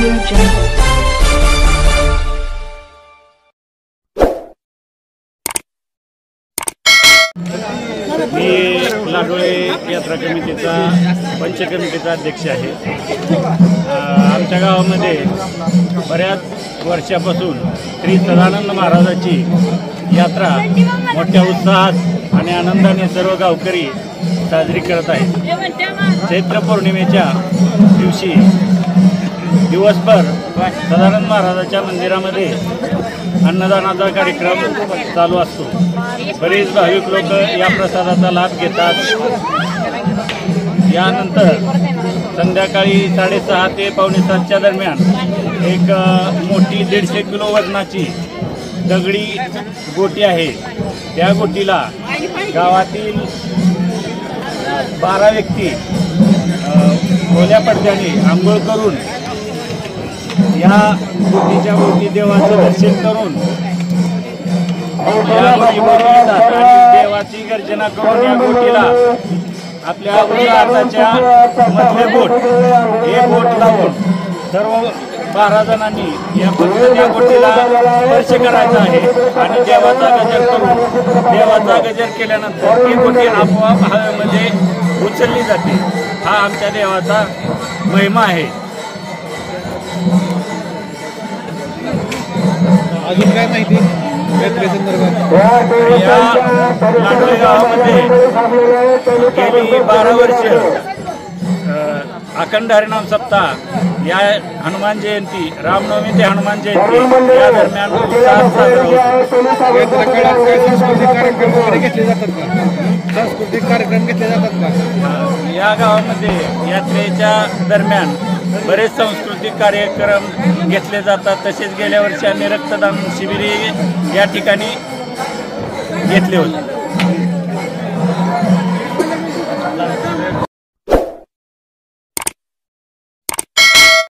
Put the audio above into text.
Audio Jungle. मी लाडोळे यात्रा कमिटीचा पंच कमिटीचा अध्यक्ष आहे। आमच्या गावामध्ये बऱ्याच वर्षापासून श्री सदानंद महाराजाची यात्रा मोठ्या उत्साहात आणि आनंदाने सर्व गावकरी साजरी करत आहेत। चैत्र पौर्णिमेच्या दिवशी दिवसभर सदानंद महाराजाच्या मंदिरामध्ये अन्नदानाचा कार्यक्रम चालू असतो। बरेच भाविक लोक या प्रसादाचा लाभ घेतात। यानंतर संध्याकाळी 6:30 ते 6:45 दरम्यान एक मोठी 150 किलो वजनाची दगडी गोटी आहे। त्या गोटीला गावातील 12 व्यक्ती ओल्या पडद्याने आंघोळ करून या गोटीच्या भोवती देवाचं दर्शन करून या गोटीवर येतात आणि देवाची गर्जना करून या गोटीला आपल्या उजव्या हाताच्या मधले बोट हे बोट लावून सर्व 12 जणांनी या गोटीला स्पर्श करायचा आहे आणि देवाचा गजर करून देवाचा गजर केल्यानंतर ही गोटी आपोआप हवेमध्ये उचलली जाते। हा आमच्या देवाचा महिमा आहे। अजून काय माहिती यात्रेसंदर्भात? या लाडोळे गावामध्ये गेली 12 वर्ष अखंड हरिनाम सप्ताह या हनुमान जयंती रामनवमी ते हनुमान जयंती या दरम्यान उत्साहात साजरा होतो। यात्रा काळात काही सांस्कृतिक कार्यक्रम वगैरे घेतले जातात का? सांस्कृतिक कार्यक्रम घेतले जातात का? या गावामध्ये यात्रेच्या दरम्यान बरेच सांस्कृतिक कार्यक्रम घेतले जातात। तसेच गेल्या वर्षी आम्ही रक्तदान शिबिर या ठिकाणी घेतले होते।